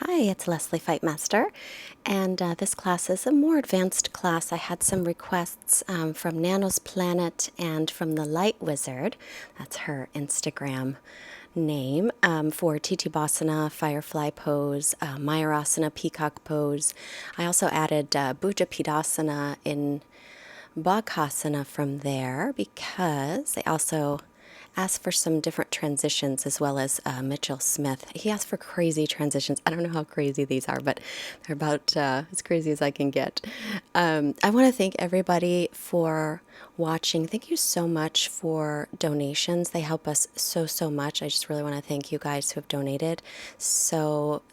Hi, it's Leslie Fightmaster, and this class is a more advanced class. I had some requests from Nano's Planet and from the Light Wizard, that's her Instagram name, for Tittibhasana, Firefly Pose, Mayurasana, Peacock Pose. I also added Buju Pet Asana in Bakhasana from there because they also asked for some different transitions as well as Mitchell Smith. He asked for crazy transitions. I don't know how crazy these are, but they're about as crazy as I can get. I want to thank everybody for watching. Thank you so much for donations. They help us so much. I just really want to thank you guys who have donated. So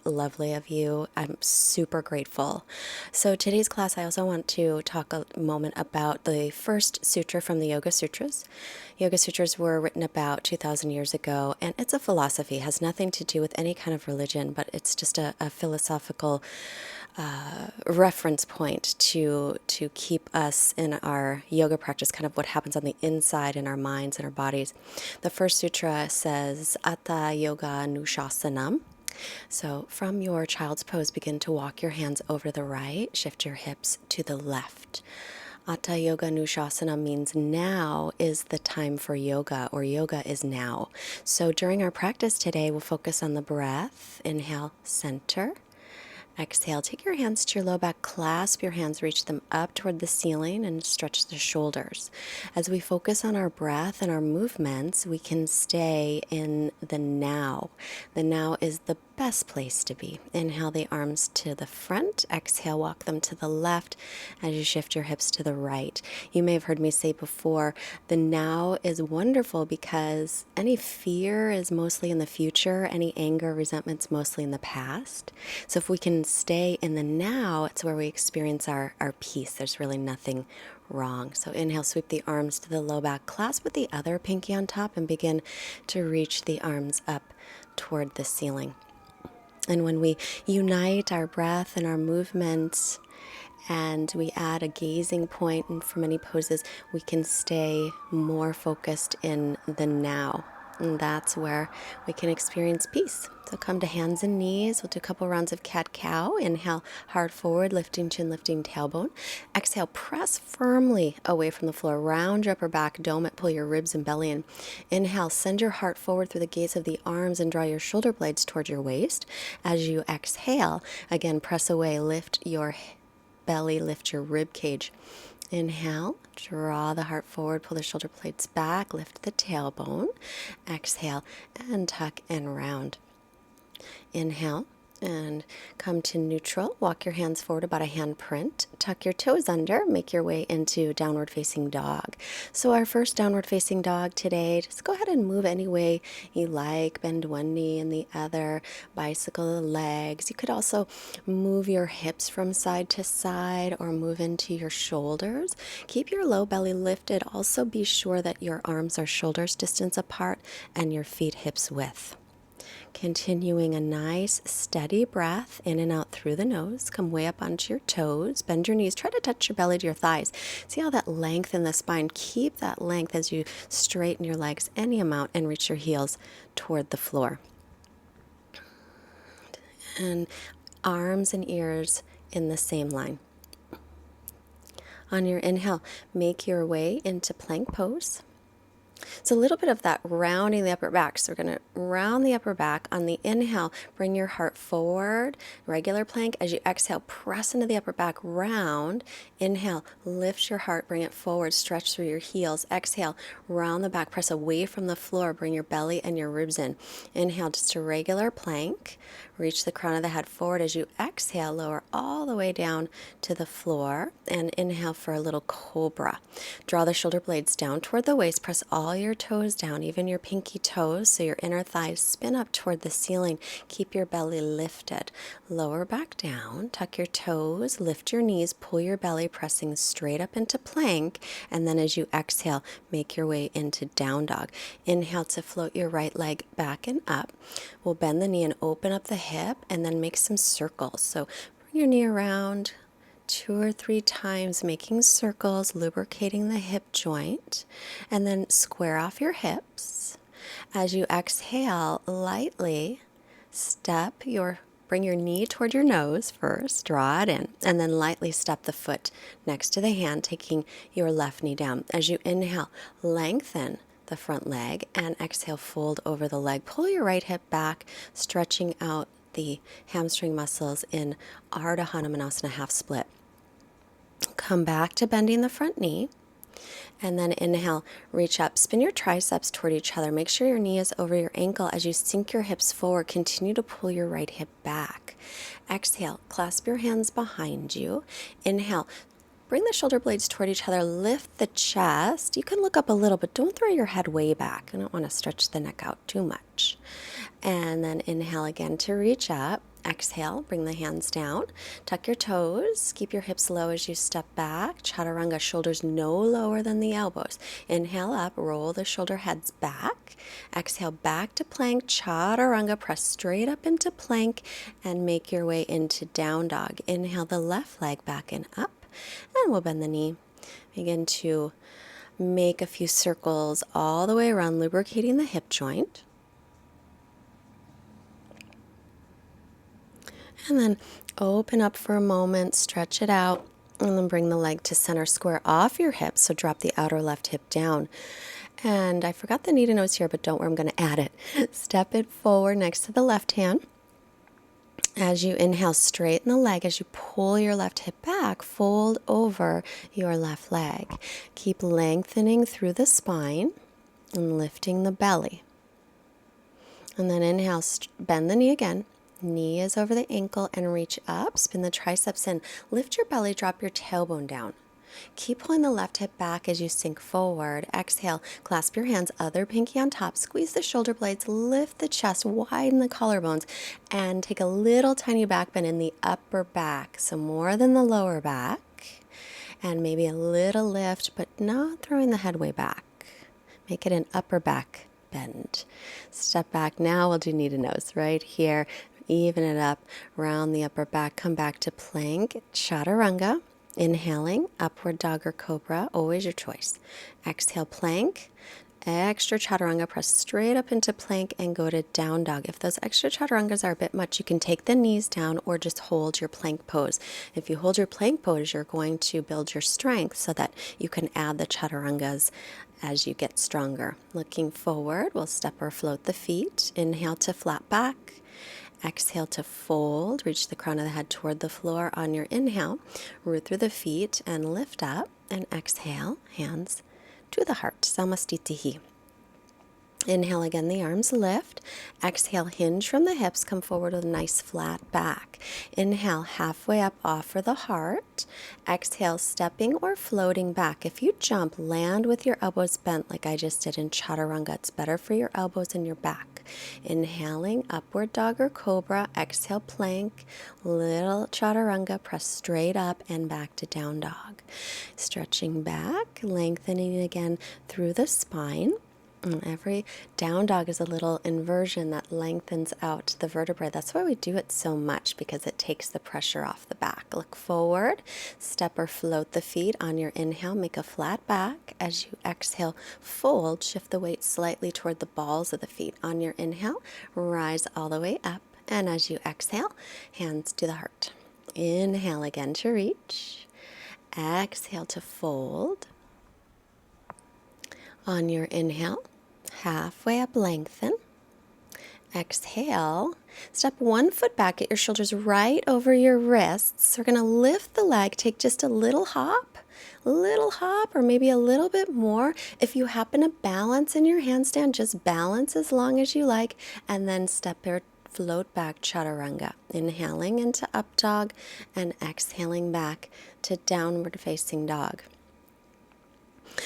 lovely of you. I'm super grateful. So today's class, I also want to talk a moment about the first sutra from the Yoga Sutras. Yoga Sutras were written about 2,000 years ago, and it's a philosophy. It has nothing to do with any kind of religion, but it's just a philosophical reference point to keep us in our yoga practice, kind of what happens on the inside in our minds and our bodies. The first sutra says, Hatha Yoga Anushasanam. So from your child's pose, begin to walk your hands over the right, shift your hips to the left. Hatha Yoga Anushasanam means now is the time for yoga, or yoga is now. So during our practice today, we'll focus on the breath. Inhale, center. Exhale, take your hands to your low back, clasp your hands, reach them up toward the ceiling and stretch the shoulders. As we focus on our breath and our movements, we can stay in the now. The now is the best place to be. Inhale the arms to the front, exhale, walk them to the left as you shift your hips to the right. You may have heard me say before, the now is wonderful because any fear is mostly in the future, any anger, resentment's mostly in the past. So if we can stay in the now, it's where we experience our peace. There's really nothing wrong. So inhale, sweep the arms to the low back, clasp with the other pinky on top and begin to reach the arms up toward the ceiling. And when we unite our breath and our movements and we add a gazing point, and for many poses, we can stay more focused in the now. And that's where we can experience peace. So come to hands and knees. We'll do a couple rounds of cat-cow. Inhale, heart forward, lifting chin, lifting tailbone. Exhale, press firmly away from the floor. Round your upper back, dome it, pull your ribs and belly in. Inhale, send your heart forward through the gaze of the arms and draw your shoulder blades toward your waist. As you exhale, again, press away, lift your belly, lift your rib cage. Inhale, draw the heart forward, pull the shoulder blades back, lift the tailbone. Exhale, and tuck and round. Inhale, and come to neutral. Walk your hands forward about a hand print. Tuck your toes under. Make your way into downward facing dog. So our first downward facing dog today, just go ahead and move any way you like. Bend one knee and the other. Bicycle the legs. You could also move your hips from side to side or move into your shoulders. Keep your low belly lifted. Also be sure that your arms are shoulders distance apart and your feet hips width. Continuing a nice steady breath in and out through the nose. Come way up onto your toes. Bend your knees. Try to touch your belly to your thighs. See how that length in the spine. Keep that length as you straighten your legs any amount and reach your heels toward the floor. And arms and ears in the same line. On your inhale, make your way into plank pose. So a little bit of that rounding the upper back. So we're going to round the upper back. On the inhale, bring your heart forward, regular plank. As you exhale, press into the upper back, round. Inhale, lift your heart, bring it forward, stretch through your heels. Exhale, round the back, press away from the floor, bring your belly and your ribs in. Inhale, just a regular plank. Reach the crown of the head forward. As you exhale, lower all the way down to the floor. And inhale for a little cobra. Draw the shoulder blades down toward the waist. Press all your toes down, even your pinky toes, so your inner thighs spin up toward the ceiling. Keep your belly lifted. Lower back down. Tuck your toes. Lift your knees. Pull your belly, pressing straight up into plank. And then as you exhale, make your way into down dog. Inhale to float your right leg back and up. We'll bend the knee and open up the hip and then make some circles. So bring your knee around 2 or 3 times, making circles, lubricating the hip joint, and then square off your hips. As you exhale, lightly step your bring your knee toward your nose first, draw it in, and then lightly step the foot next to the hand, taking your left knee down. As you inhale, lengthen the front leg, and exhale, fold over the leg. Pull your right hip back, stretching out the hamstring muscles in Ardha Hahnemann Asana half split. Come back to bending the front knee. And then inhale, reach up, spin your triceps toward each other. Make sure your knee is over your ankle. As you sink your hips forward, continue to pull your right hip back. Exhale, clasp your hands behind you. Inhale, bring the shoulder blades toward each other. Lift the chest. You can look up a little, but don't throw your head way back. I don't want to stretch the neck out too much. And then inhale again to reach up. Exhale, bring the hands down, tuck your toes, keep your hips low as you step back. Chaturanga, shoulders no lower than the elbows. Inhale up, roll the shoulder heads back. Exhale, back to plank. Chaturanga, press straight up into plank and make your way into down dog. Inhale the left leg back and up, and we'll bend the knee. Begin to make a few circles all the way around, lubricating the hip joint. And then open up for a moment, stretch it out, and then bring the leg to center square off your hips. So drop the outer left hip down. And I forgot the knee to nose here, but don't worry, I'm going to add it. Step it forward next to the left hand. As you inhale, straighten the leg. As you pull your left hip back, fold over your left leg. Keep lengthening through the spine and lifting the belly. And then inhale, bend the knee again. Knee is over the ankle and reach up. Spin the triceps in. Lift your belly, drop your tailbone down. Keep pulling the left hip back as you sink forward. Exhale, clasp your hands, other pinky on top. Squeeze the shoulder blades, lift the chest, widen the collarbones, and take a little tiny back bend in the upper back. So more than the lower back. And maybe a little lift, but not throwing the head way back. Make it an upper back bend. Step back now. We'll do knee to nose right here. Even it up, round the upper back, come back to plank, chaturanga, inhaling, upward dog or cobra, always your choice. Exhale, plank, extra chaturanga, press straight up into plank and go to down dog. If those extra chaturangas are a bit much, you can take the knees down or just hold your plank pose. If you hold your plank pose, you're going to build your strength so that you can add the chaturangas as you get stronger. Looking forward, we'll step or float the feet. Inhale to flat back. Exhale to fold, reach the crown of the head toward the floor on your inhale. Root through the feet and lift up. And exhale, hands to the heart, Samastitihi. Inhale again, the arms lift. Exhale, hinge from the hips, come forward with a nice flat back. Inhale, halfway up, offer the heart. Exhale, stepping or floating back. If you jump, land with your elbows bent like I just did in Chaturanga. It's better for your elbows and your back. Inhaling, upward dog or cobra. Exhale, plank. Little Chaturanga, press straight up and back to down dog. Stretching back, lengthening again through the spine. Every down dog is a little inversion that lengthens out the vertebrae. That's why we do it so much, because it takes the pressure off the back. Look forward, step or float the feet on your inhale. Make a flat back. As you exhale, fold, shift the weight slightly toward the balls of the feet. On your inhale, rise all the way up. And as you exhale, hands to the heart. Inhale again to reach. Exhale to fold. On your inhale, halfway up, lengthen. Exhale, step one foot back, get your shoulders right over your wrists. We're going to lift the leg, take just a little hop, or maybe a little bit more. If you happen to balance in your handstand, just balance as long as you like, and then step or float back, chaturanga. Inhaling into up dog and exhaling back to downward facing dog.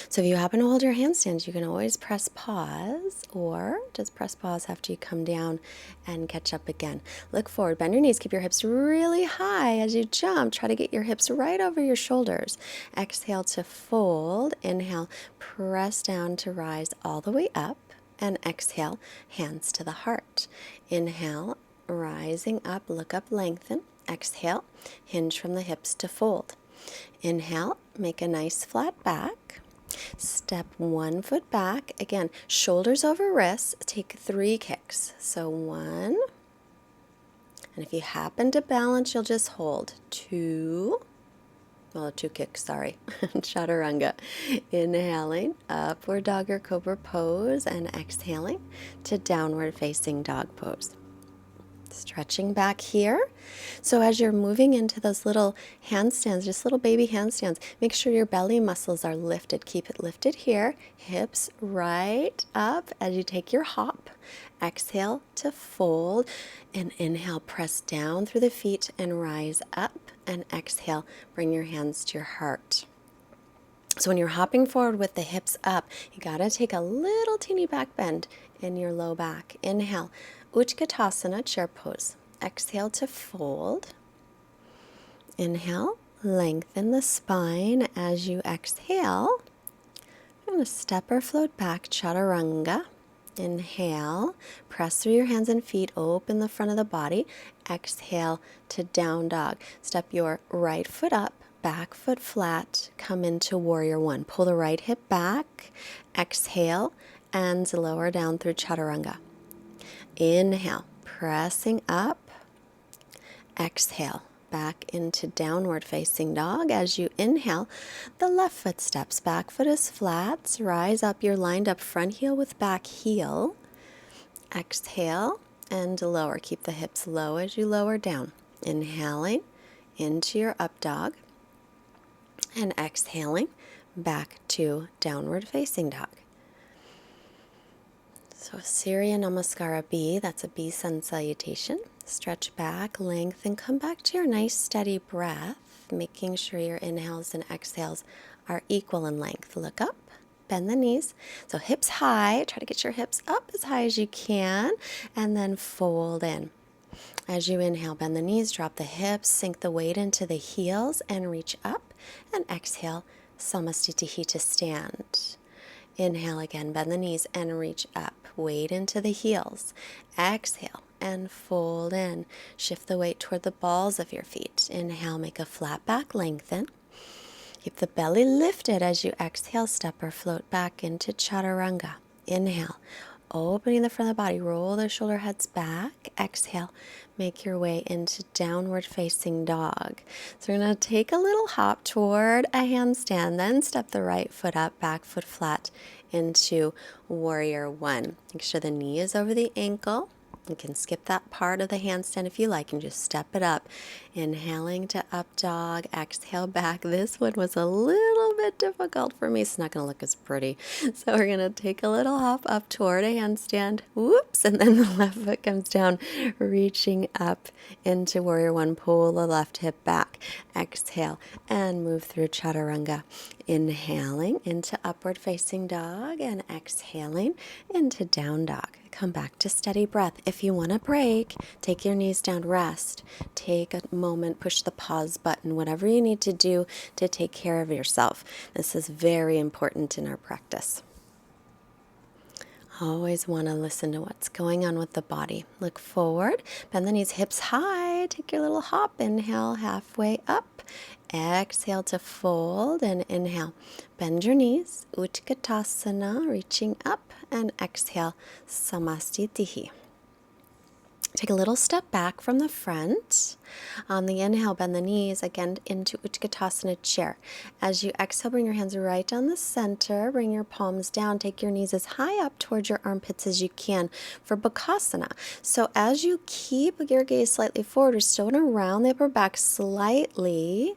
So if you happen to hold your handstands, you can always press pause, or just press pause after you come down and catch up again. Look forward, bend your knees, keep your hips really high as you jump. Try to get your hips right over your shoulders. Exhale to fold. Inhale, press down to rise all the way up. And exhale, hands to the heart. Inhale, rising up, look up, lengthen. Exhale, hinge from the hips to fold. Inhale, make a nice flat back. Step one foot back. Again, shoulders over wrists. Take 3 kicks. So 1, And if you happen to balance, you'll just hold 2 kicks, sorry. Chaturanga. Inhaling, upward dog or Cobra Pose, and exhaling to downward facing dog pose. Stretching back here. So as you're moving into those little handstands, just little baby handstands, make sure your belly muscles are lifted. Keep it lifted here. Hips right up as you take your hop. Exhale to fold, and inhale, press down through the feet and rise up, and exhale, bring your hands to your heart. So when you're hopping forward with the hips up, you gotta take a little teeny back bend in your low back. Inhale, Utkatasana, chair pose. Exhale to fold. Inhale, lengthen the spine as you exhale. You're gonna step or float back, Chaturanga. Inhale, press through your hands and feet, open the front of the body. Exhale to down dog. Step your right foot up, back foot flat, come into warrior one. Pull the right hip back, exhale, and lower down through Chaturanga. Inhale, pressing up, exhale, back into downward facing dog. As you inhale, the left foot steps, back foot is flat, rise up, you're lined up front heel with back heel. Exhale and lower, keep the hips low as you lower down. Inhaling into your up dog, and exhaling back to downward facing dog. So Surya Namaskara B, that's a B sun salutation. Stretch back, lengthen, come back to your nice steady breath, making sure your inhales and exhales are equal in length. Look up, bend the knees. So hips high, try to get your hips up as high as you can, and then fold in. As you inhale, bend the knees, drop the hips, sink the weight into the heels, and reach up, and exhale, Samastitihi to stand. Inhale again, bend the knees and reach up. Weight into the heels. Exhale and fold in. Shift the weight toward the balls of your feet. Inhale, make a flat back, lengthen. Keep the belly lifted as you exhale, step or float back into Chaturanga. Inhale, opening the front of the body, roll the shoulder heads back. Exhale, make your way into downward facing dog. So we're going to take a little hop toward a handstand, then step the right foot up, back foot flat into warrior one. Make sure the knee is over the ankle. You can skip that part of the handstand if you like and just step it up. Inhaling to up dog, exhale back. This one was a little bit difficult for me. It's not going to look as pretty. So we're going to take a little hop up toward a handstand. Whoops. And then the left foot comes down, reaching up into warrior one. Pull the left hip back. Exhale and move through Chaturanga. Inhaling into upward facing dog and exhaling into down dog. Come back to steady breath. If you want to break, take your knees down, rest. Take a moment, push the pause button, whatever you need to do to take care of yourself. This is very important in our practice. Always want to listen to what's going on with the body. Look forward, bend the knees, hips high. Take your little hop. Inhale, halfway up. Exhale to fold and inhale. Bend your knees, Utkatasana, reaching up, and exhale, Samastitihi. Take a little step back from the front. On the inhale, bend the knees again into Utkatasana chair. As you exhale, bring your hands right down the center. Bring your palms down. Take your knees as high up towards your armpits as you can for Bakasana. So as you keep your gaze slightly forward, you're still going to round the upper back slightly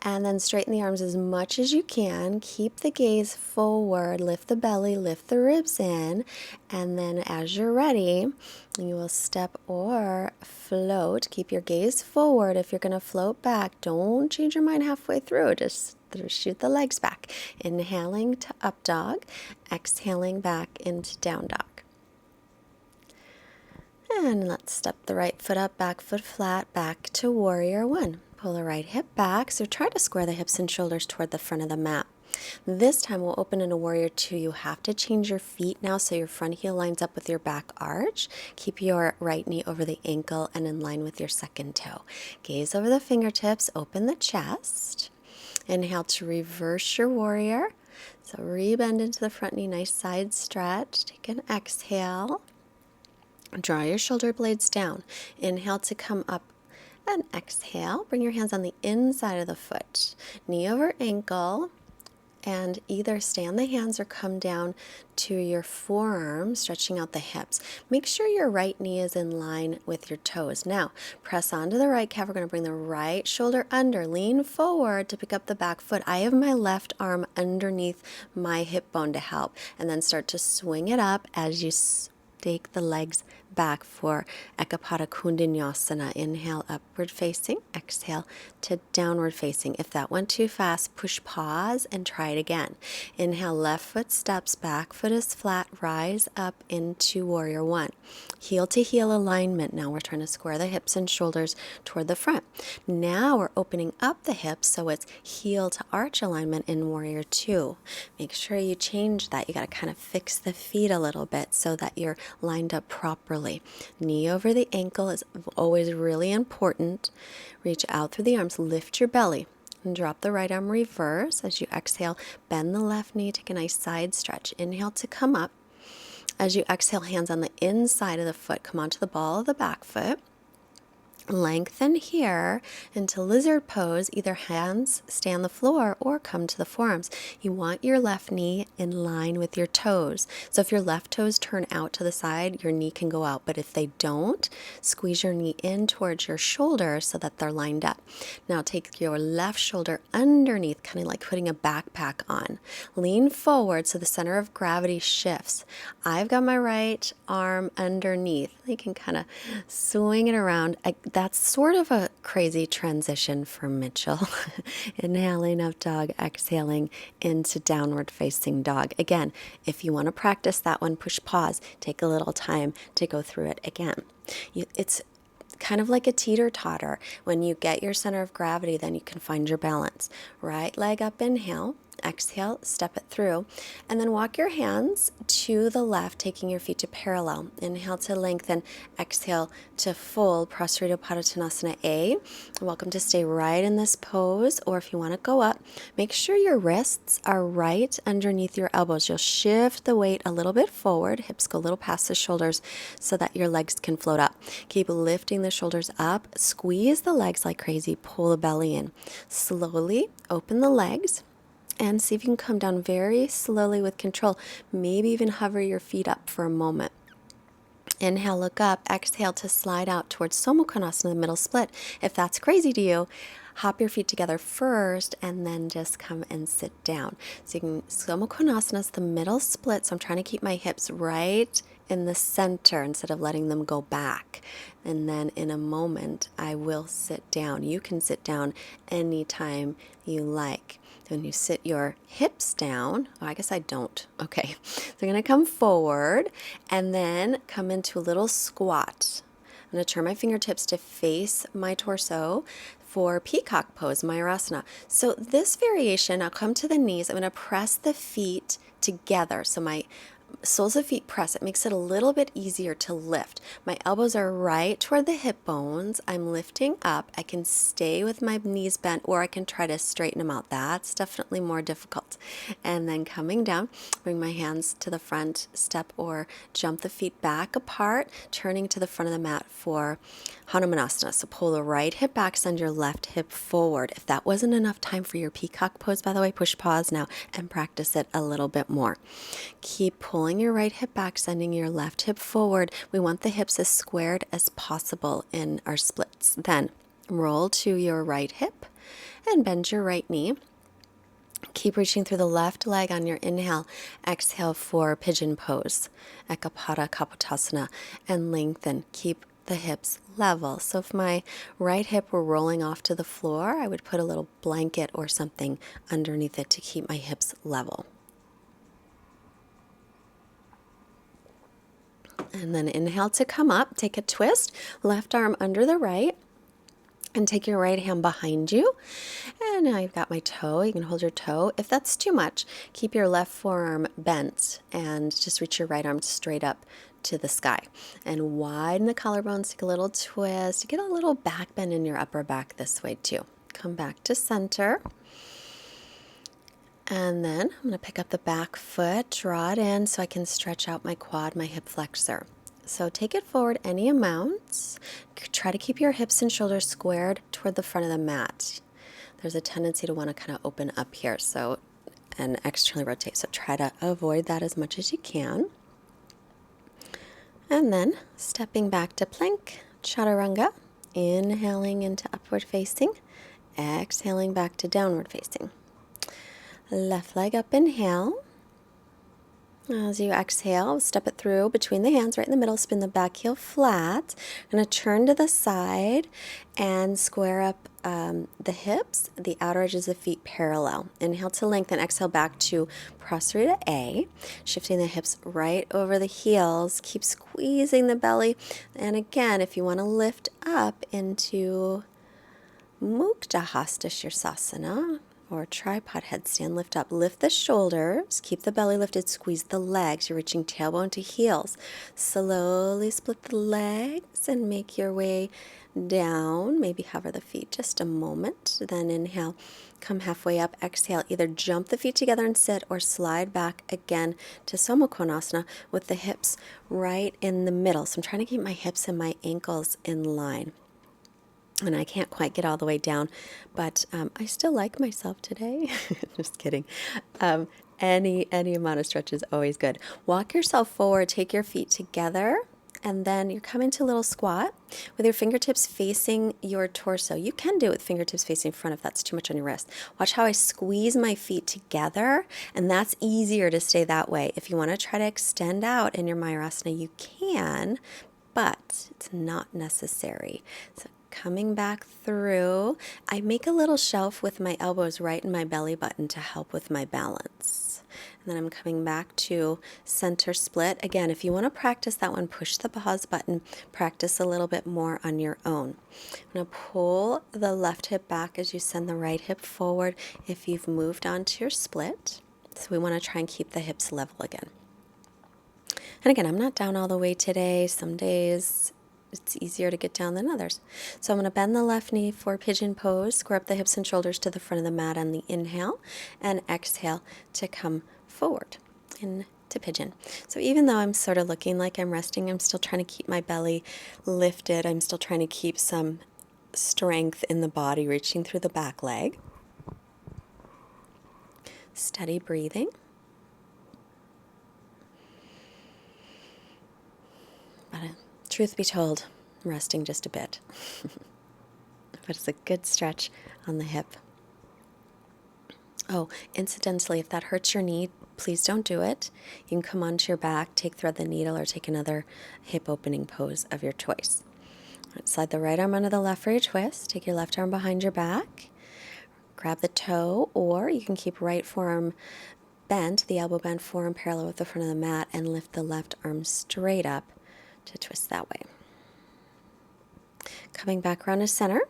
and then straighten the arms as much as you can. Keep the gaze forward. Lift the belly, lift the ribs in. And then as you're ready, you will step or float. Keep your gaze forward. If you're going to float back, don't change your mind halfway through. Just shoot the legs back. Inhaling to up dog. Exhaling back into down dog. And let's step the right foot up, back foot flat, back to warrior one. Pull the right hip back. So try to square the hips and shoulders toward the front of the mat. This time we'll open in a warrior two. You have to change your feet now so your front heel lines up with your back arch. Keep your right knee over the ankle and in line with your second toe. Gaze over the fingertips, open the chest. Inhale to reverse your warrior. So rebend into the front knee, nice side stretch. Take an exhale. Draw your shoulder blades down. Inhale to come up and exhale. Bring your hands on the inside of the foot. Knee over ankle. And either stay on the hands or come down to your forearms, stretching out the hips. Make sure your right knee is in line with your toes. Now, press onto the right calf. We're going to bring the right shoulder under. Lean forward to pick up the back foot. I have my left arm underneath my hip bone to help. And then start to swing it up as you take the legs back for Eka Pada Koundinyasana. Inhale, upward facing. Exhale to downward facing. If that went too fast, push pause and try it again. Inhale, left foot steps, back foot is flat. Rise up into warrior one. Heel to heel alignment. Now we're trying to square the hips and shoulders toward the front. Now we're opening up the hips so it's heel to arch alignment in warrior two. Make sure you change that. You got to kind of fix the feet a little bit so that you're lined up properly. Knee over the ankle is always really important. Reach out through the arms, lift your belly, and drop the right arm reverse. As you exhale, bend the left knee, take a nice side stretch. Inhale to come up. As you exhale, hands on the inside of the foot, come onto the ball of the back foot. Lengthen here into lizard pose. Either hands stay on the floor or come to the forearms. You want your left knee in line with your toes. So if your left toes turn out to the side, your knee can go out. But if they don't, squeeze your knee in towards your shoulder so that they're lined up. Now take your left shoulder underneath, kind of like putting a backpack on. Lean forward so the center of gravity shifts. I've got my right arm underneath. You can kind of swing it around. That's sort of a crazy transition for Mitchell. Inhaling up dog, exhaling into downward facing dog. Again, if you want to practice that one, push pause. Take a little time to go through it again. It's kind of like a teeter-totter. When you get your center of gravity, then you can find your balance. Right leg up, inhale. Exhale, step it through, and then walk your hands to the left, taking your feet to parallel. Inhale to lengthen, exhale to fold, Prasarita Padottanasana A. Welcome to stay right in this pose, or if you want to go up, make sure your wrists are right underneath your elbows. You'll shift the weight a little bit forward, hips go a little past the shoulders so that your legs can float up. Keep lifting the shoulders up, squeeze the legs like crazy, pull the belly in. Slowly open the legs. And see if you can come down very slowly with control. Maybe even hover your feet up for a moment. Inhale, look up. Exhale to slide out towards Sommo Konasana, the middle split. If that's crazy to you, hop your feet together first and then just come and sit down. So you can, Sommo Konasana is the middle split. So I'm trying to keep my hips right in the center instead of letting them go back. And then in a moment, I will sit down. You can sit down anytime you like. When you sit your hips down, I guess I don't. Okay, so I'm going to come forward and then come into a little squat. I'm going to turn my fingertips to face my torso for Peacock Pose, Mayurasana. So this variation, I'll come to the knees. I'm going to press the feet together. So my soles of feet press. It makes it a little bit easier to lift. My elbows are right toward the hip bones. I'm lifting up. I can stay with my knees bent, or I can try to straighten them out. That's definitely more difficult. And then coming down, bring my hands to the front, step or jump the feet back apart, turning to the front of the mat for Hahnemann Asana. So pull the right hip back, send your left hip forward. If that wasn't enough time for your Peacock Pose, by the way, push pause now and practice it a little bit more. Keep pulling your right hip back, sending your left hip forward. We want the hips as squared as possible in our splits. Then roll to your right hip and bend your right knee. Keep reaching through the left leg on your inhale. Exhale for Pigeon Pose, Eka Pada Koundinyasana, and lengthen. Keep the hips level. So if my right hip were rolling off to the floor, I would put a little blanket or something underneath it to keep my hips level. And then inhale to come up. Take a twist, left arm under the right. And take your right hand behind you. And now you've got my toe. You can hold your toe. If that's too much, keep your left forearm bent and just reach your right arm straight up to the sky. And widen the collarbones. Take a little twist. Get a little back bend in your upper back this way too. Come back to center. And then I'm going to pick up the back foot, draw it in so I can stretch out my quad, my hip flexor. So take it forward any amounts. Try to keep your hips and shoulders squared toward the front of the mat. There's a tendency to want to kind of open up here, and externally rotate. So try to avoid that as much as you can. And then stepping back to plank, Chaturanga, inhaling into upward facing, exhaling back to downward facing. Left leg up, inhale. As you exhale, step it through between the hands, right in the middle, spin the back heel flat. I'm going to turn to the side and square up the hips, the outer edges of the feet parallel. Inhale to lengthen, exhale back to Prasarita A, shifting the hips right over the heels. Keep squeezing the belly. And again, if you want to lift up into Mukta Hasta Shirsasana, or tripod headstand, lift up, lift the shoulders, keep the belly lifted, squeeze the legs. You're reaching tailbone to heels. Slowly split the legs and make your way down. Maybe hover the feet just a moment. Then inhale, come halfway up, exhale. Either jump the feet together and sit or slide back again to Konasana with the hips right in the middle. So I'm trying to keep my hips and my ankles in line. And I can't quite get all the way down, but I still like myself today. Just kidding. Any amount of stretch is always good. Walk yourself forward, take your feet together, and then you're coming to a little squat with your fingertips facing your torso. You can do it with fingertips facing front if that's too much on your wrist. Watch how I squeeze my feet together, and that's easier to stay that way. If you want to try to extend out in your Mayurasana, you can, but it's not necessary. So coming back through, I make a little shelf with my elbows right in my belly button to help with my balance. And then I'm coming back to center split. Again, if you want to practice that one, push the pause button, practice a little bit more on your own. I'm going to pull the left hip back as you send the right hip forward if you've moved on to your split. So we want to try and keep the hips level again. And again, I'm not down all the way today. Some days it's easier to get down than others. So I'm going to bend the left knee for Pigeon Pose, square up the hips and shoulders to the front of the mat on the inhale, and exhale to come forward into Pigeon. So even though I'm sort of looking like I'm resting, I'm still trying to keep my belly lifted. I'm still trying to keep some strength in the body, reaching through the back leg. Steady breathing. But truth be told, I'm resting just a bit. But it's a good stretch on the hip. Oh, incidentally, if that hurts your knee, please don't do it. You can come onto your back, take thread the needle, or take another hip opening pose of your choice. Slide the right arm under the left for your twist. Take your left arm behind your back. Grab the toe, or you can keep right forearm bent, the elbow bent, forearm parallel with the front of the mat, and lift the left arm straight up to twist that way. Coming back around to center,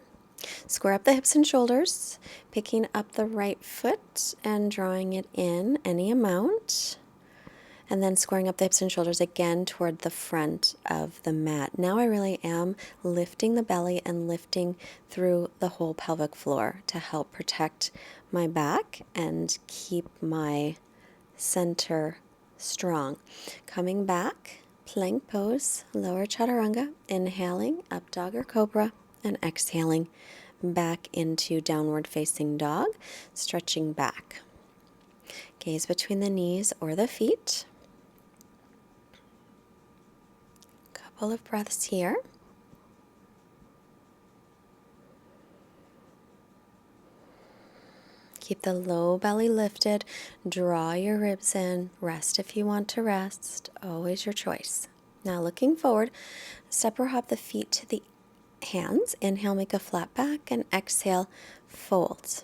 square up the hips and shoulders, picking up the right foot and drawing it in any amount, and then squaring up the hips and shoulders again toward the front of the mat. Now I really am lifting the belly and lifting through the whole pelvic floor to help protect my back and keep my center strong. Coming back, plank pose, lower chaturanga, inhaling, up dog or cobra, and exhaling back into downward facing dog, stretching back. Gaze between the knees or the feet. Couple of breaths here. Keep the low belly lifted, draw your ribs in, rest if you want to rest, always your choice. Now looking forward, step or hop the feet to the hands. Inhale, make a flat back, and exhale, fold.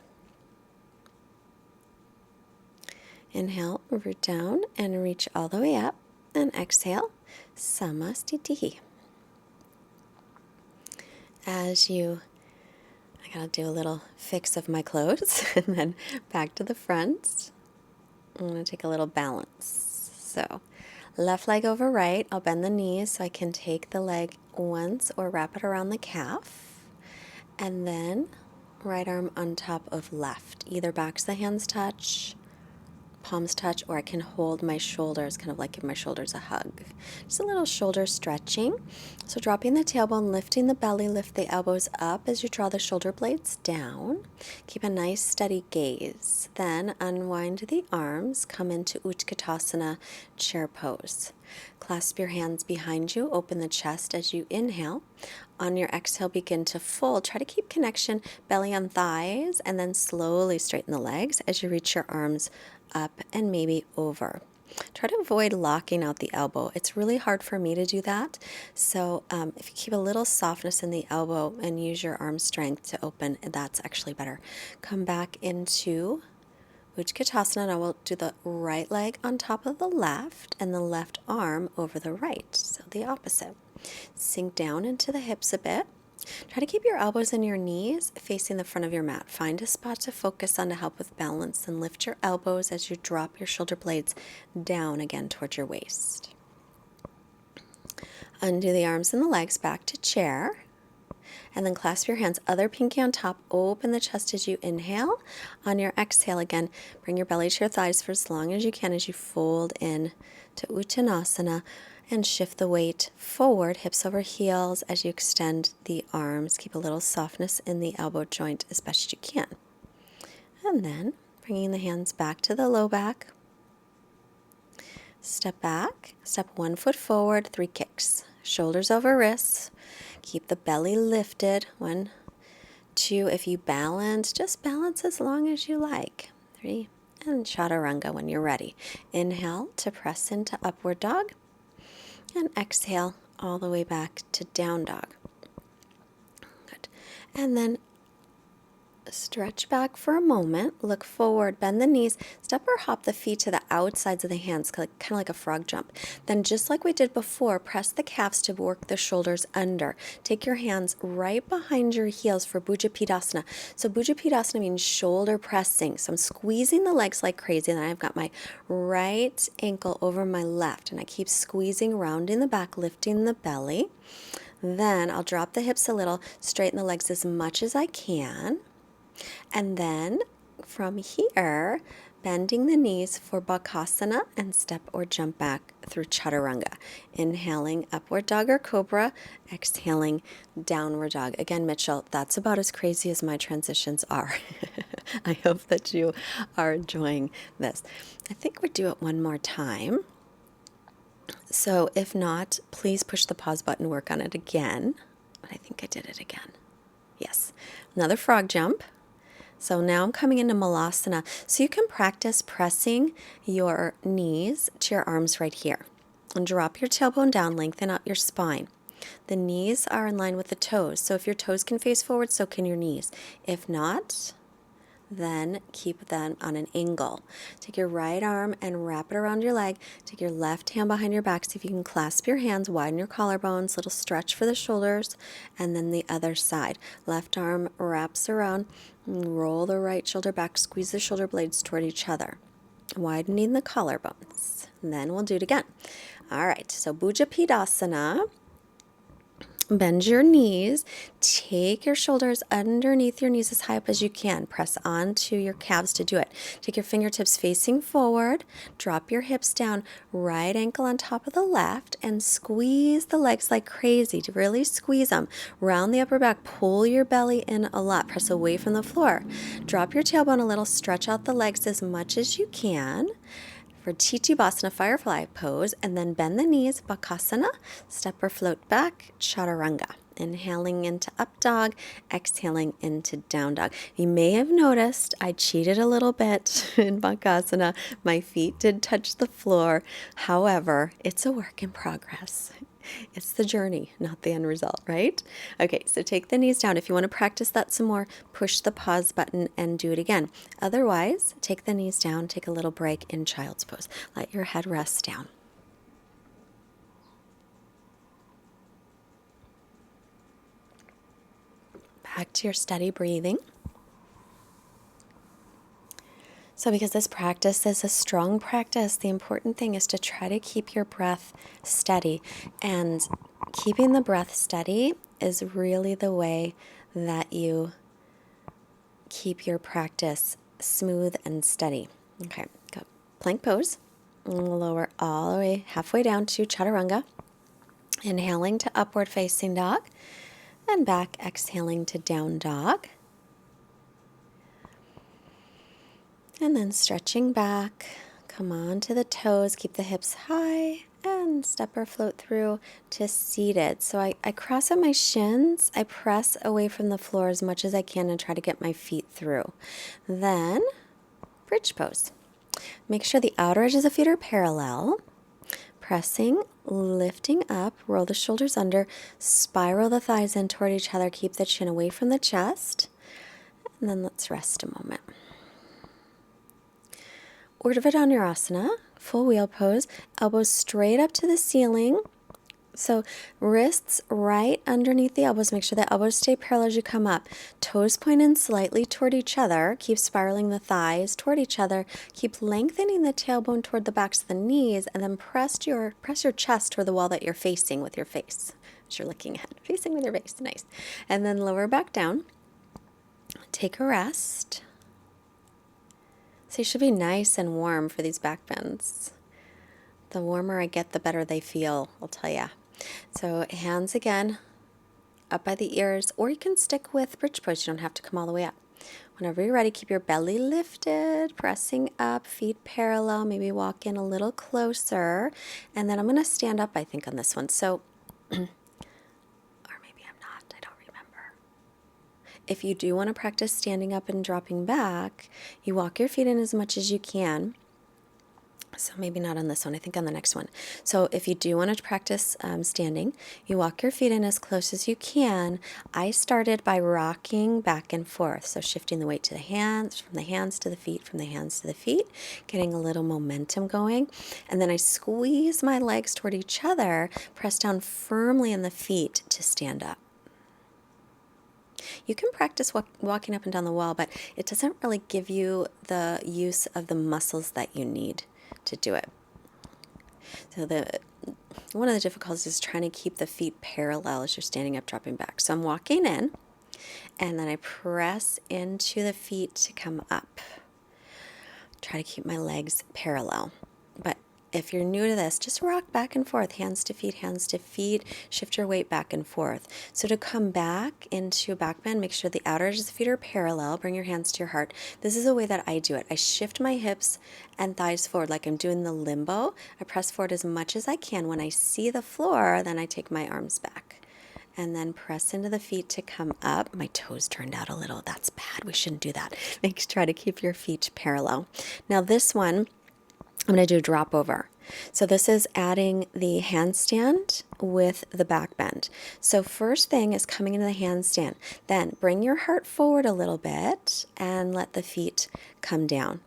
Inhale, root down and reach all the way up, and exhale, samastitihi. I gotta do a little fix of my clothes and then back to the front. I'm gonna take a little balance. So left leg over right, I'll bend the knees so I can take the leg once or wrap it around the calf. And then right arm on top of left. Either backs the hands touch, palms touch, or I can hold my shoulders, kind of like give my shoulders a hug. Just a little shoulder stretching. So dropping the tailbone, lifting the belly, lift the elbows up as you draw the shoulder blades down. Keep a nice steady gaze. Then unwind the arms, come into Utkatasana, chair pose. Clasp your hands behind you, open the chest as you inhale. On your exhale, begin to fold. Try to keep connection, belly on thighs, and then slowly straighten the legs as you reach your arms up and maybe over. Try to avoid locking out the elbow. It's really hard for me to do that. So if you keep a little softness in the elbow and use your arm strength to open, that's actually better. Come back into Utkatasana. Now we'll do the right leg on top of the left and the left arm over the right. So the opposite. Sink down into the hips a bit. Try to keep your elbows and your knees facing the front of your mat. Find a spot to focus on to help with balance, and lift your elbows as you drop your shoulder blades down again towards your waist. Undo the arms and the legs back to chair. And then clasp your hands, other pinky on top, open the chest as you inhale. On your exhale, again, bring your belly to your thighs for as long as you can as you fold in to Uttanasana and shift the weight forward, hips over heels as you extend the arms. Keep a little softness in the elbow joint as best you can. And then bringing the hands back to the low back. Step back, step 1 foot forward, 3 kicks. Shoulders over wrists. Keep the belly lifted. 1, 2, if you balance, just balance as long as you like. 3, and Chaturanga when you're ready. Inhale to press into upward dog, and exhale all the way back to down dog. Good. And then stretch back for a moment, look forward, bend the knees, step or hop the feet to the outsides of the hands, kind of like a frog jump. Then just like we did before, press the calves to work the shoulders under. Take your hands right behind your heels for Buju Pet Asana. So Buju Pet Asana means shoulder pressing. So I'm squeezing the legs like crazy, and then I've got my right ankle over my left, and I keep squeezing, rounding the back, lifting the belly. Then I'll drop the hips a little, straighten the legs as much as I can. And then from here, bending the knees for Bakasana and step or jump back through Chaturanga. Inhaling upward dog or cobra, exhaling downward dog. Again, Mitchell, that's about as crazy as my transitions are. I hope that you are enjoying this. I think we'll do it one more time. So if not, please push the pause button, work on it again. But I think I did it again. Yes. Another frog jump. So now I'm coming into Malasana. So you can practice pressing your knees to your arms right here. And drop your tailbone down, lengthen out your spine. The knees are in line with the toes. So if your toes can face forward, so can your knees. If not, then keep them on an angle. Take your right arm and wrap it around your leg. Take your left hand behind your back. See if you can clasp your hands, widen your collarbones, little stretch for the shoulders, and then the other side. Left arm wraps around, roll the right shoulder back, squeeze the shoulder blades toward each other, widening the collarbones. And then we'll do it again. All right, so Buju Pet Asana. Bend your knees, take your shoulders underneath your knees as high up as you can. Press onto your calves to do it. Take your fingertips facing forward, drop your hips down, right ankle on top of the left, and squeeze the legs like crazy. To really squeeze them. Round the upper back, pull your belly in a lot. Press away from the floor. Drop your tailbone a little, stretch out the legs as much as you can. For Titibhasana, Firefly pose, and then bend the knees, Bakasana, step or float back, Chaturanga. Inhaling into up dog, exhaling into down dog. You may have noticed I cheated a little bit in Bakasana. My feet did touch the floor. However, it's a work in progress. It's the journey, not the end result, right? Okay, so take the knees down. If you want to practice that some more, push the pause button and do it again. Otherwise, take the knees down, take a little break in child's pose. Let your head rest down. Back to your steady breathing. So because this practice is a strong practice, the important thing is to try to keep your breath steady. And keeping the breath steady is really the way that you keep your practice smooth and steady. Okay, go. plank pose. And lower all the way halfway down to Chaturanga. Inhaling to upward facing dog. And back, exhaling to down dog. And then stretching back. Come on to the toes. Keep the hips high. And step or float through to seated. So I cross at my shins. I press away from the floor as much as I can and try to get my feet through. Then, bridge pose. Make sure the outer edges of feet are parallel. Pressing, lifting up, roll the shoulders under, spiral the thighs in toward each other. Keep the chin away from the chest. And then let's rest a moment. Urdhva Dhanurasana, full wheel pose, elbows straight up to the ceiling. So wrists right underneath the elbows. Make sure the elbows stay parallel as you come up. Toes point in slightly toward each other. Keep spiraling the thighs toward each other. Keep lengthening the tailbone toward the backs of the knees, and then press your chest toward the wall that you're facing with your face. As you're looking at, facing with your face. Nice. And then lower back down. Take a rest. So you should be nice and warm for these back bends. The warmer I get, the better they feel, I'll tell you. So hands again up by the ears, or you can stick with bridge pose. You don't have to come all the way up. Whenever you're ready, keep your belly lifted, pressing up, feet parallel, maybe walk in a little closer. And then I'm going to stand up, I think, on this one. So, or maybe I'm not, I don't remember. If you do want to practice standing up and dropping back, you walk your feet in as much as you can. So maybe not on this one, I think on the next one. So if you do want to practice standing, you walk your feet in as close as you can. I started by rocking back and forth. So shifting the weight to the hands, from the hands to the feet, from the hands to the feet, getting a little momentum going. And then I squeeze my legs toward each other, press down firmly in the feet to stand up. You can practice walking up and down the wall, but it doesn't really give you the use of the muscles that you need to do it. So one of the difficulties is trying to keep the feet parallel as you're standing up, dropping back. So I'm walking in, and then I press into the feet to come up. Try to keep my legs parallel. But if you're new to this, just rock back and forth, hands to feet, shift your weight back and forth. So to come back into a back bend, make sure the outer edges of the feet are parallel. Bring your hands to your heart. This is the way that I do it. I shift my hips and thighs forward like I'm doing the limbo. I press forward as much as I can. When I see the floor, then I take my arms back. And then press into the feet to come up. My toes turned out a little. That's bad. We shouldn't do that. Try to keep your feet parallel. Now this one, I'm going to do drop over. So this is adding the handstand with the back bend. So first thing is coming into the handstand. Then bring your heart forward a little bit and let the feet come down.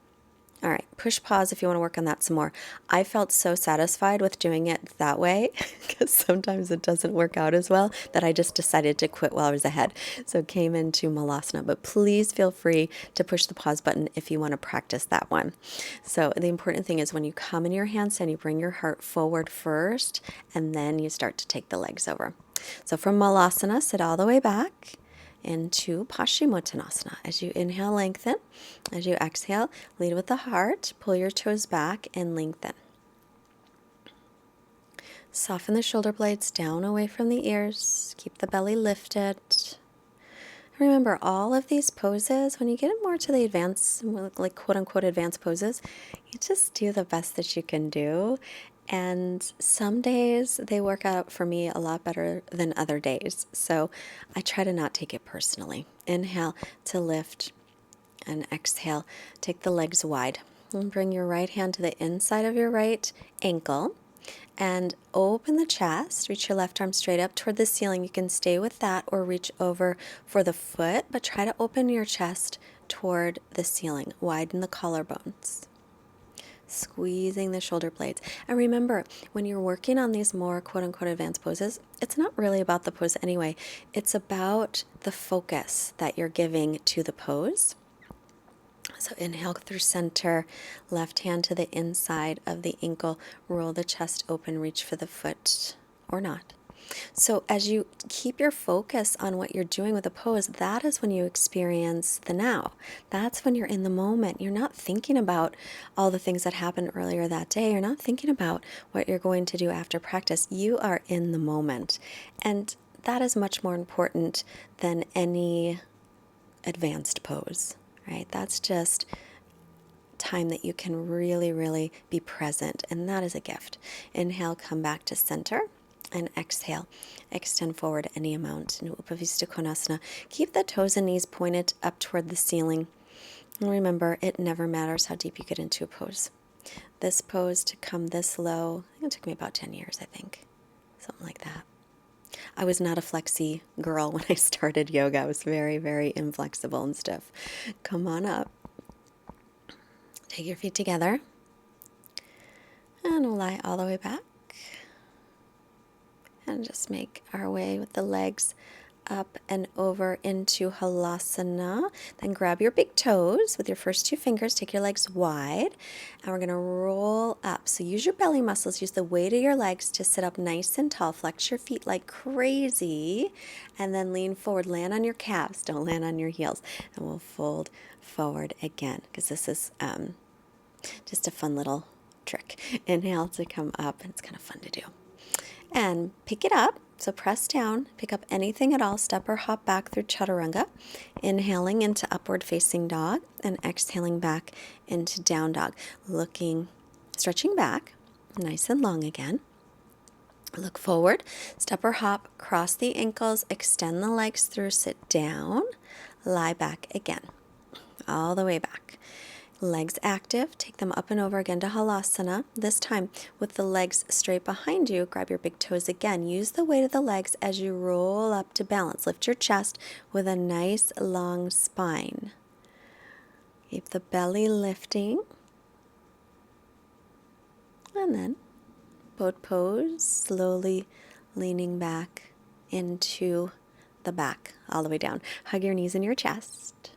All right, push pause if you want to work on that some more. I felt so satisfied with doing it that way because sometimes it doesn't work out as well that I just decided to quit while I was ahead. So came into Malasana, but please feel free to push the pause button if you want to practice that one. So the important thing is when you come in your handstand, you bring your heart forward first and then you start to take the legs over. So from Malasana, sit all the way back into Paschimottanasana. As you inhale, lengthen. As you exhale, lead with the heart. Pull your toes back and lengthen. Soften the shoulder blades down away from the ears. Keep the belly lifted. Remember, all of these poses, when you get more to the advanced, like quote-unquote advanced poses, you just do the best that you can do. And some days they work out for me a lot better than other days. So I try to not take it personally. Inhale to lift and exhale. Take the legs wide. And bring your right hand to the inside of your right ankle. And open the chest, reach your left arm straight up toward the ceiling. You can stay with that or reach over for the foot, but try to open your chest toward the ceiling. Widen the collarbones. Squeezing the shoulder blades. And remember, when you're working on these more quote-unquote advanced poses, it's not really about the pose anyway. It's about the focus that you're giving to the pose. So inhale through center, left hand to the inside of the ankle, roll the chest open, reach for the foot or not. So as you keep your focus on what you're doing with a pose, that is when you experience the now. That's when you're in the moment. You're not thinking about all the things that happened earlier that day. You're not thinking about what you're going to do after practice. You are in the moment. And that is much more important than any advanced pose, right? That's just time that you can really, really be present, and that is a gift. Inhale, come back to center, and exhale. Extend forward any amount in Upavista Konasana. Keep the toes and knees pointed up toward the ceiling. And remember, it never matters how deep you get into a pose. This pose to come this low, I think it took me about 10 years, I think. Something like that. I was not a flexi girl when I started yoga. I was very, very inflexible and stiff. Come on up. Take your feet together. And we'll lie all the way back. And just make our way with the legs up and over into Halasana. Then grab your big toes with your first two fingers. Take your legs wide. And we're going to roll up. So use your belly muscles. Use the weight of your legs to sit up nice and tall. Flex your feet like crazy. And then lean forward. Land on your calves. Don't land on your heels. And we'll fold forward again, because this is just a fun little trick. Inhale to come up. And it's kind of fun to do. And pick it up. So press down, pick up anything at all, step or hop back through Chaturanga, inhaling into upward facing dog and exhaling back into down dog. Stretching back, nice and long again. Look forward, step or hop, cross the ankles, extend the legs through, sit down, lie back again, all the way back. Legs active, take them up and over again to Halasana. This time with the legs straight behind you, grab your big toes again. Use the weight of the legs as you roll up to balance. Lift your chest with a nice long spine. Keep the belly lifting. And then boat pose, slowly leaning back into the back, all the way down. Hug your knees in your chest.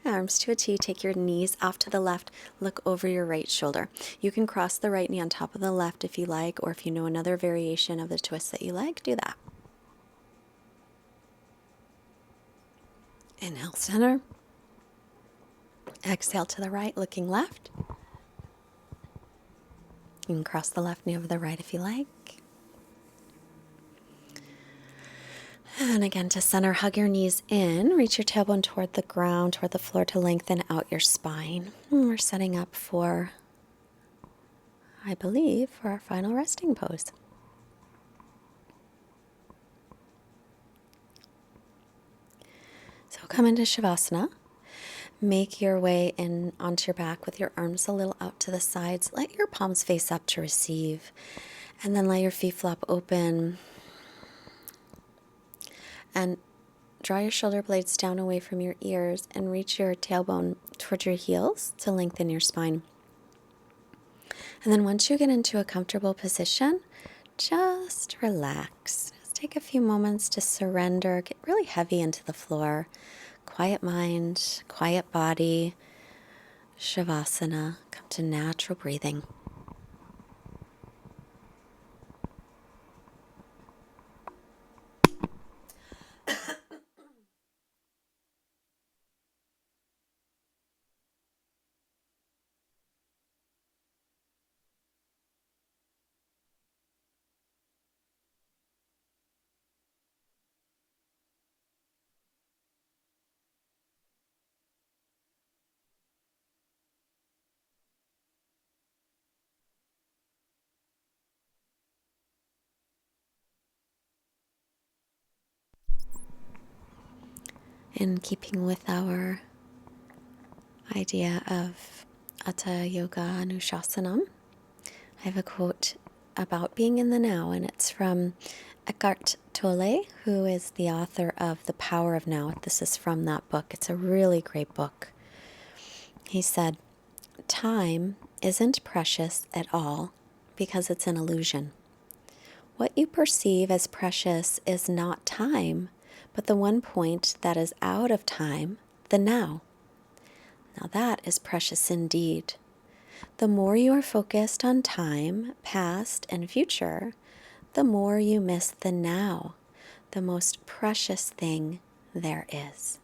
Arms to a T, take your knees off to the left, look over your right shoulder. You can cross the right knee on top of the left if you like, or if you know another variation of the twist that you like, do that. Inhale, center. Exhale to the right, looking left. You can cross the left knee over the right if you like. And again, to center, hug your knees in, reach your tailbone toward the ground, toward the floor to lengthen out your spine. And we're setting up for, I believe, for our final resting pose. So come into Shavasana. Make your way in onto your back with your arms a little out to the sides. Let your palms face up to receive. And then let your feet flop open. And draw your shoulder blades down away from your ears and reach your tailbone toward your heels to lengthen your spine. And then once you get into a comfortable position, just relax. Just take a few moments to surrender, get really heavy into the floor. Quiet mind, quiet body, Shavasana, come to natural breathing. In keeping with our idea of Hatha Yoga Anushasanam, I have a quote about being in the now, and it's from Eckhart Tolle, who is the author of The Power of Now. This is from that book. It's a really great book. He said, "Time isn't precious at all because it's an illusion. What you perceive as precious is not time, but the one point that is out of time, the now. Now that is precious indeed. The more you are focused on time, past and future, the more you miss the now, the most precious thing there is.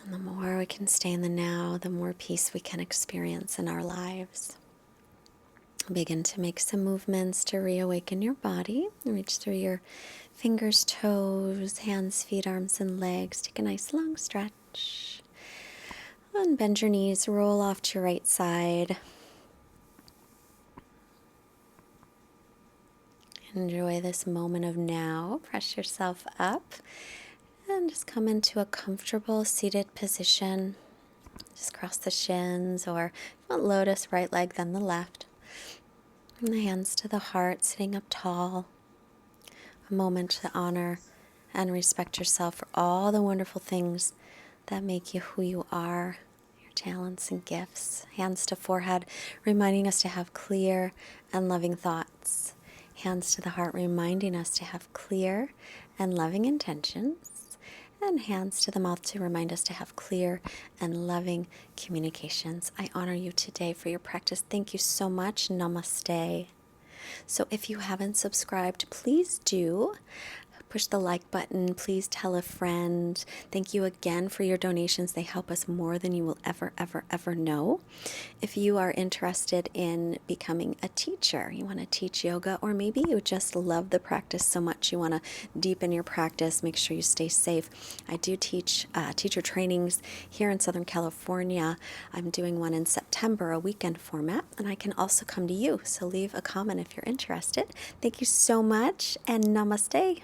And the more we can stay in the now, the more peace we can experience in our lives. Begin to make some movements to reawaken your body. Reach through your fingers, toes, hands, feet, arms, and legs. Take a nice long stretch. And bend your knees, roll off to your right side. Enjoy this moment of now. Press yourself up and just come into a comfortable seated position. Just cross the shins, or if you want lotus, right leg, then the left. And the hands to the heart, sitting up tall. A moment to honor and respect yourself for all the wonderful things that make you who you are, your talents and gifts. Hands to forehead, reminding us to have clear and loving thoughts. Hands to the heart, reminding us to have clear and loving intentions. And hands to the mouth to remind us to have clear and loving communications. I honor you today for your practice. Thank you so much. Namaste. So if you haven't subscribed, please do. Push the like button. Please tell a friend. Thank you again for your donations. They help us more than you will ever, ever, ever know. If you are interested in becoming a teacher, you want to teach yoga, or maybe you just love the practice so much you want to deepen your practice, make sure you stay safe. I do teach teacher trainings here in Southern California. I'm doing one in September, a weekend format, and I can also come to you. So leave a comment if you're interested. Thank you so much, and namaste.